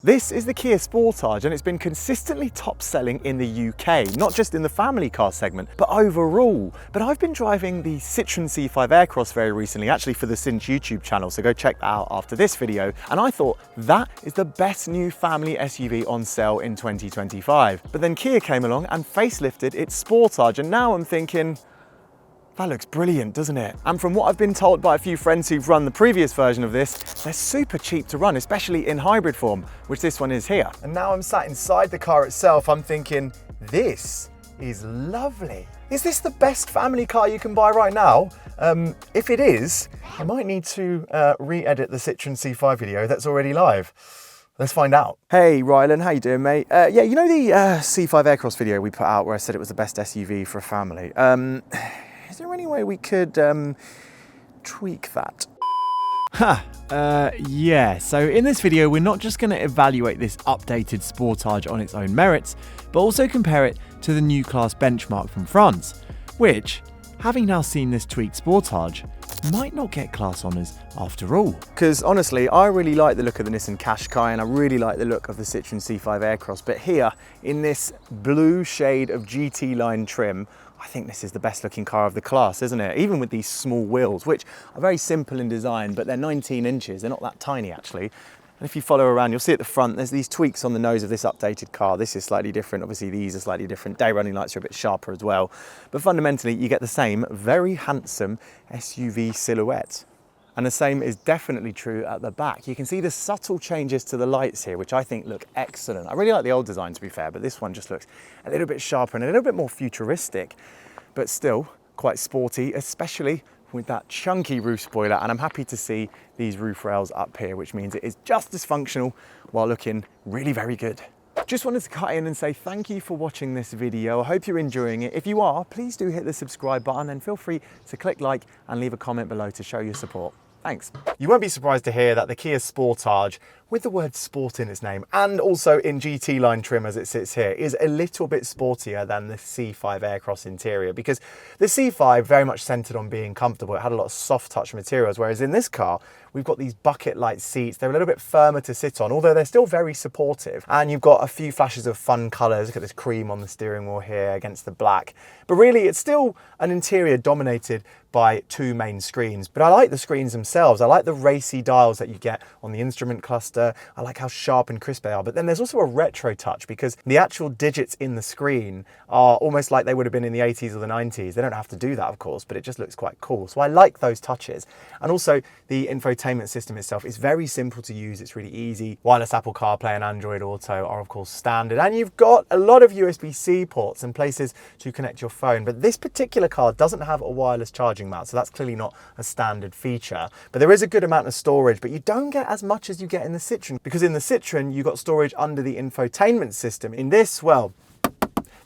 This is the Kia Sportage and it's been consistently top selling in the UK, not just in the family car segment, but overall. But I've been driving the Citroen C5 Aircross very recently, actually for the Cinch YouTube channel, so go check that out after this video. And I thought that is the best new family SUV on sale in 2025. But then Kia came along and facelifted its Sportage, and now I'm thinking, that looks brilliant, doesn't it? And from what I've been told by a few friends who've run the previous version of this, they're super cheap to run, especially in hybrid form, which this one is here. And now I'm sat inside the car itself, I'm thinking, this is lovely. Is this the best family car you can buy right now? If it is, I might need to re-edit the Citroen C5 video that's already live. Let's find out. Hey Rylan, how you doing, mate? Yeah, you know the C5 Aircross video we put out where I said it was the best SUV for a family? Is there any way we could tweak that? Yeah, so in this video we're not just going to evaluate this updated Sportage on its own merits, but also compare it to the new class benchmark from France, which, having now seen this tweaked Sportage, might not get class honours after all. Because honestly, I really like the look of the Nissan Qashqai and I really like the look of the Citroen C5 Aircross, but here, in this blue shade of GT line trim, I think this is the best looking car of the class, isn't it? Even with these small wheels, which are very simple in design, but they're 19 inches. They're not that tiny, actually. And if you follow around, you'll see at the front, there's these tweaks on the nose of this updated car. This is slightly different. Obviously, these are slightly different. Day running lights are a bit sharper as well. But fundamentally, you get the same very handsome SUV silhouette. And the same is definitely true at the back. You can see the subtle changes to the lights here, which I think look excellent. I really like the old design, to be fair, but this one just looks a little bit sharper and a little bit more futuristic, but still quite sporty, especially with that chunky roof spoiler. And I'm happy to see these roof rails up here, which means it is just as functional while looking really very good. Just wanted to cut in and say thank you for watching this video. I hope you're enjoying it. If you are, please do hit the subscribe button and feel free to click like and leave a comment below to show your support. Thanks. You won't be surprised to hear that the Kia Sportage, with the word sport in its name and also in GT line trim as it sits here, is a little bit sportier than the C5 Aircross interior, because the C5 very much centered on being comfortable. It had a lot of soft touch materials, whereas in this car, we've got these bucket light seats. They're a little bit firmer to sit on, although they're still very supportive. And you've got a few flashes of fun colors. Look at this cream on the steering wheel here against the black. But really, it's still an interior dominated by two main screens. But I like the screens themselves. I like the racy dials that you get on the instrument cluster. I like how sharp and crisp they are. But then there's also a retro touch, because the actual digits in the screen are almost like they would have been in the 80s or the 90s. They don't have to do that, of course, but it just looks quite cool. So I like those touches. And also the infotainment system itself is very simple to use. It's really easy. Wireless Apple CarPlay and Android Auto are of course standard. And you've got a lot of USB-C ports and places to connect your phone. But this particular car doesn't have a wireless charging mount, so that's clearly not a standard feature. But there is a good amount of storage, but you don't get as much as you get in the Citroen, because in the Citroen, you've got storage under the infotainment system. In this, well,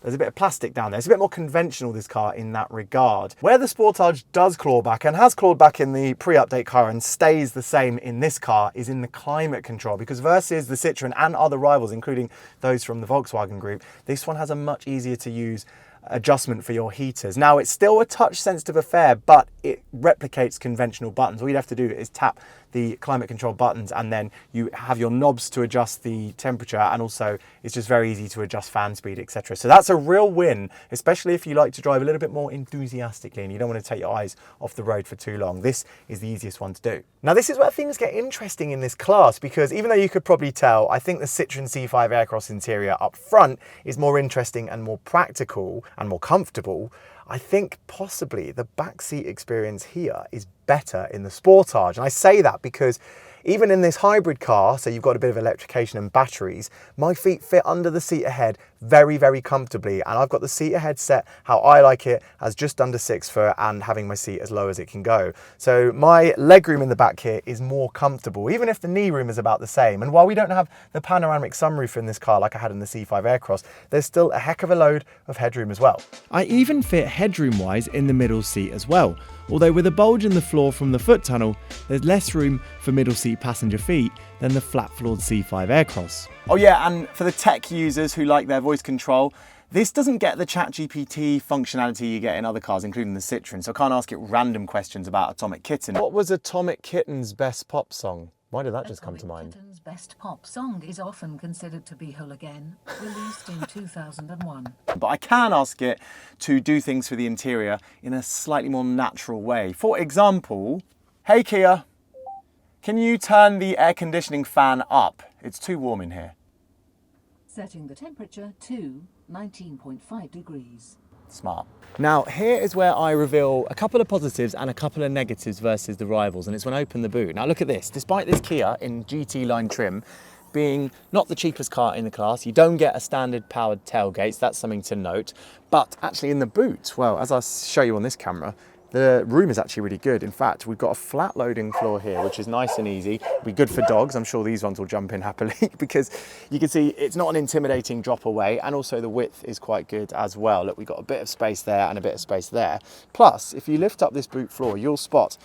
there's a bit of plastic down there. It's a bit more conventional, this car, in that regard. Where the Sportage does claw back, and has clawed back in the pre-update car and stays the same in this car, is in the climate control, because versus the Citroen and other rivals, including those from the Volkswagen group, this one has a much easier to use adjustment for your heaters. Now, it's still a touch sensitive affair, but it replicates conventional buttons. All you'd have to do is tap the climate control buttons, and then you have your knobs to adjust the temperature, and also it's just very easy to adjust fan speed, etc. So that's a real win, especially if you like to drive a little bit more enthusiastically and you don't want to take your eyes off the road for too long. This is the easiest one to do. Now, this is where things get interesting in this class, because even though you could probably tell, I think the Citroen C5 Aircross interior up front is more interesting and more practical and more comfortable. I think possibly the backseat experience here is better in the Sportage. And I say that because even in this hybrid car, so you've got a bit of electrification and batteries, my feet fit under the seat ahead very, very comfortably. And I've got the seat ahead set how I like it, as just under 6 foot and having my seat as low as it can go. So my legroom in the back here is more comfortable, even if the knee room is about the same. And while we don't have the panoramic sunroof in this car like I had in the C5 Aircross, there's still a heck of a load of headroom as well. I even fit headroom-wise in the middle seat as well. Although with a bulge in the floor from the foot tunnel, there's less room for middle seat passenger feet than the flat-floored C5 Aircross. Oh yeah, and for the tech users who like their voice control, this doesn't get the ChatGPT functionality you get in other cars, including the Citroen, so I can't ask it random questions about Atomic Kitten. What was Atomic Kitten's best pop song? Why did that just come to mind? Britain's best pop song is often considered to be Whole Again, released in 2001. But I can ask it to do things for the interior in a slightly more natural way. For example, hey Kia, can you turn the air conditioning fan up? It's too warm in here. Setting the temperature to 19.5 degrees. Smart. Now here is where I reveal a couple of positives and a couple of negatives versus the rivals, and it's when I open the boot. Now look at this, despite this Kia in GT line trim being not the cheapest car in the class, you don't get a standard powered tailgate, so that's something to note. But actually in the boot, well, as I'll show you on this camera, the room is actually really good. In fact, we've got a flat loading floor here, which is nice and easy. It'll be good for dogs. I'm sure these ones will jump in happily because you can see it's not an intimidating drop away, and also the width is quite good as well. Look, we've got a bit of space there and a bit of space there. Plus, if you lift up this boot floor, you'll spot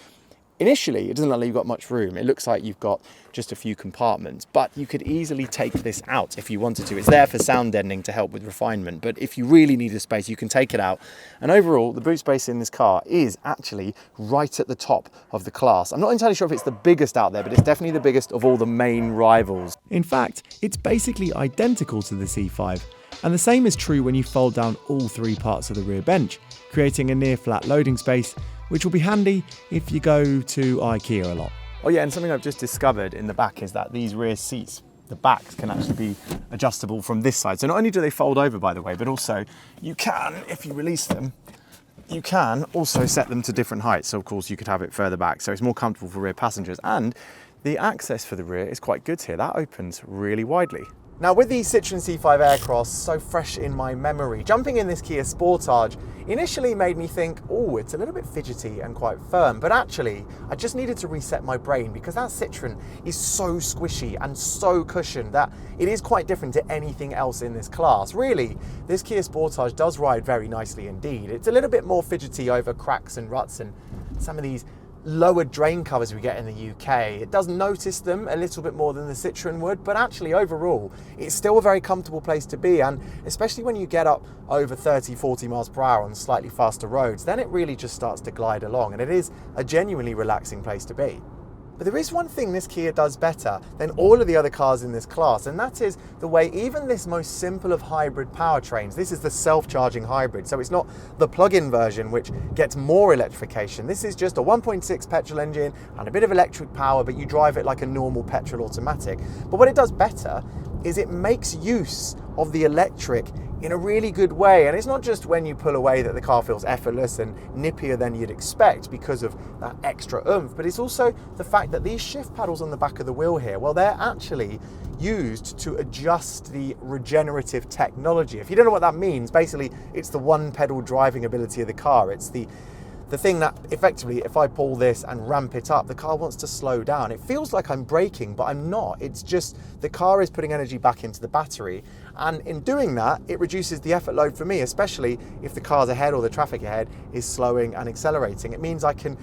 initially, it doesn't look like you've got much room. It looks like you've got just a few compartments, but you could easily take this out if you wanted to. It's there for sound deadening to help with refinement, but if you really need a space, you can take it out. And overall, the boot space in this car is actually right at the top of the class. I'm not entirely sure if it's the biggest out there, but it's definitely the biggest of all the main rivals. In fact, it's basically identical to the C5, and the same is true when you fold down all three parts of the rear bench, creating a near flat loading space, which will be handy if you go to IKEA a lot. Oh yeah, and something I've just discovered in the back is that these rear seats, the backs can actually be adjustable from this side. So not only do they fold over, by the way, but also you can, if you release them, you can also set them to different heights. So of course you could have it further back, so it's more comfortable for rear passengers. And the access for the rear is quite good here. That opens really widely. Now with the Citroen C5 Aircross so fresh in my memory, jumping in this Kia Sportage initially made me think, oh, it's a little bit fidgety and quite firm, but actually I just needed to reset my brain because that Citroen is so squishy and so cushioned that it is quite different to anything else in this class. Really, this Kia Sportage does ride very nicely indeed. It's a little bit more fidgety over cracks and ruts and some of these lower drain covers we get in the UK. It does notice them a little bit more than the Citroen would, but actually overall it's still a very comfortable place to be, and especially when you get up over 30-40 miles per hour on slightly faster roads, then it really just starts to glide along, and it is a genuinely relaxing place to be. But there is one thing this Kia does better than all of the other cars in this class, and that is the way even this most simple of hybrid powertrains, this is the self-charging hybrid, so it's not the plug-in version which gets more electrification. This is just a 1.6 petrol engine and a bit of electric power, but you drive it like a normal petrol automatic. But what it does better is it makes use of the electric in a really good way, and it's not just when you pull away that the car feels effortless and nippier than you'd expect because of that extra oomph, but it's also the fact that these shift paddles on the back of the wheel here, well, they're actually used to adjust the regenerative technology. If you don't know what that means, basically it's the one pedal driving ability of the car. It's the thing that effectively, if I pull this and ramp it up, the car wants to slow down. It feels like I'm braking, but I'm not. It's just the car is putting energy back into the battery. And in doing that, it reduces the effort load for me, especially if the cars ahead or the traffic ahead is slowing and accelerating. It means I can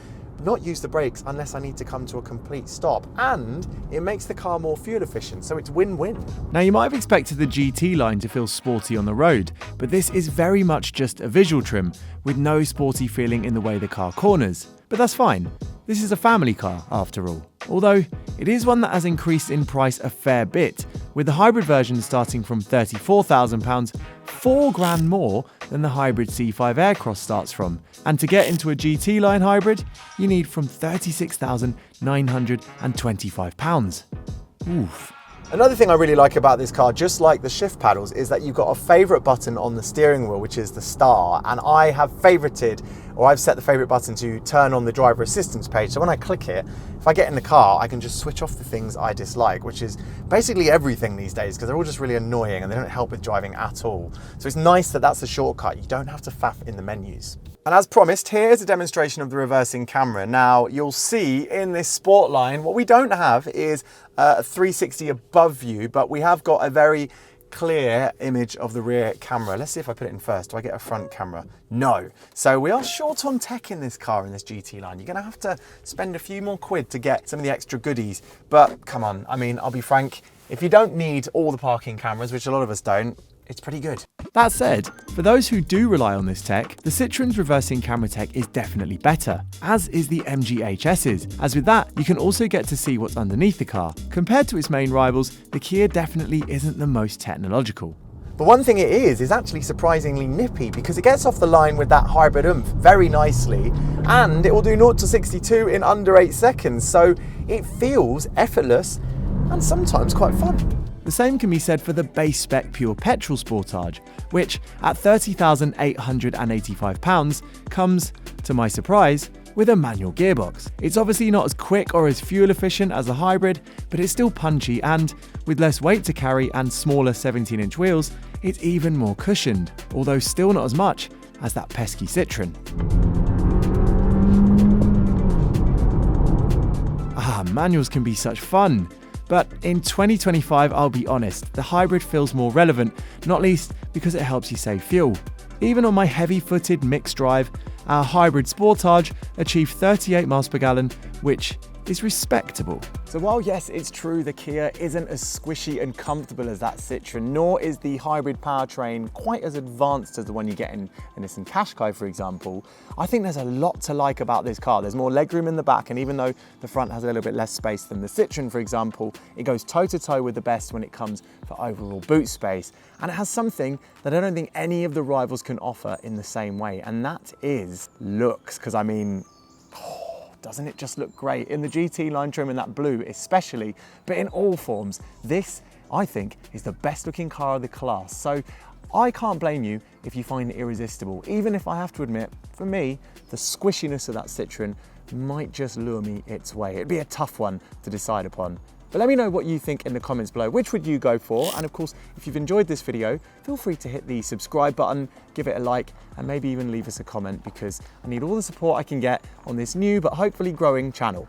not use the brakes unless I need to come to a complete stop, and it makes the car more fuel efficient, so it's win-win. Now you might have expected the GT line to feel sporty on the road, but this is very much just a visual trim with no sporty feeling in the way the car corners. But that's fine. This is a family car after all. Although it is one that has increased in price a fair bit, with the hybrid version starting from £34,000, £4,000 more than the hybrid C5 Aircross starts from. And to get into a GT line hybrid, you need from £36,925. Oof. Another thing I really like about this car, just like the shift paddles, is that you've got a favourite button on the steering wheel, which is the star, and I have favorited, or I've set the favourite button to turn on the driver assistance page, so when I click it, if I get in the car, I can just switch off the things I dislike, which is basically everything these days, because they're all just really annoying and they don't help with driving at all. So it's nice that that's a shortcut. You don't have to faff in the menus. And as promised, here's a demonstration of the reversing camera. Now, you'll see in this Sport line, what we don't have is a 360 above view, but we have got a very clear image of the rear camera. Let's see if I put it in first. Do I get a front camera? No. So we are short on tech in this car, in this GT line. You're gonna have to spend a few more quid to get some of the extra goodies, but come on, I mean, I'll be frank, if you don't need all the parking cameras, which a lot of us don't, it's pretty good. That said, for those who do rely on this tech, the Citroen's reversing camera tech is definitely better, as is the MG/HS's, as with that, you can also get to see what's underneath the car. Compared to its main rivals, the Kia definitely isn't the most technological. But one thing it is actually surprisingly nippy, because it gets off the line with that hybrid oomph very nicely, and it will do 0 to 62 in under 8 seconds, so it feels effortless and sometimes quite fun. The same can be said for the base spec pure petrol Sportage, which at £30,885 comes, to my surprise, with a manual gearbox. It's obviously not as quick or as fuel efficient as the hybrid, but it's still punchy, and with less weight to carry and smaller 17-inch wheels, it's even more cushioned, although still not as much as that pesky Citroen. Manuals can be such fun. But in 2025, I'll be honest, the hybrid feels more relevant, not least because it helps you save fuel. Even on my heavy-footed mixed drive, our hybrid Sportage achieved 38 miles per gallon, which is respectable. So while yes, it's true the Kia isn't as squishy and comfortable as that Citroen, nor is the hybrid powertrain quite as advanced as the one you get in a Nissan Qashqai, for example, I think there's a lot to like about this car. There's more legroom in the back, and even though the front has a little bit less space than the Citroen, for example, it goes toe-to-toe with the best when it comes for overall boot space. And it has something that I don't think any of the rivals can offer in the same way, and that is looks. Because I mean, doesn't it just look great? In the GT line trim in that blue especially, but in all forms, this, I think, is the best looking car of the class. So I can't blame you if you find it irresistible, even if I have to admit, for me, the squishiness of that Citroen might just lure me its way. It'd be a tough one to decide upon. But let me know what you think in the comments below. Which would you go for? And of course, if you've enjoyed this video, feel free to hit the subscribe button, give it a like, and maybe even leave us a comment, because I need all the support I can get on this new but hopefully growing channel.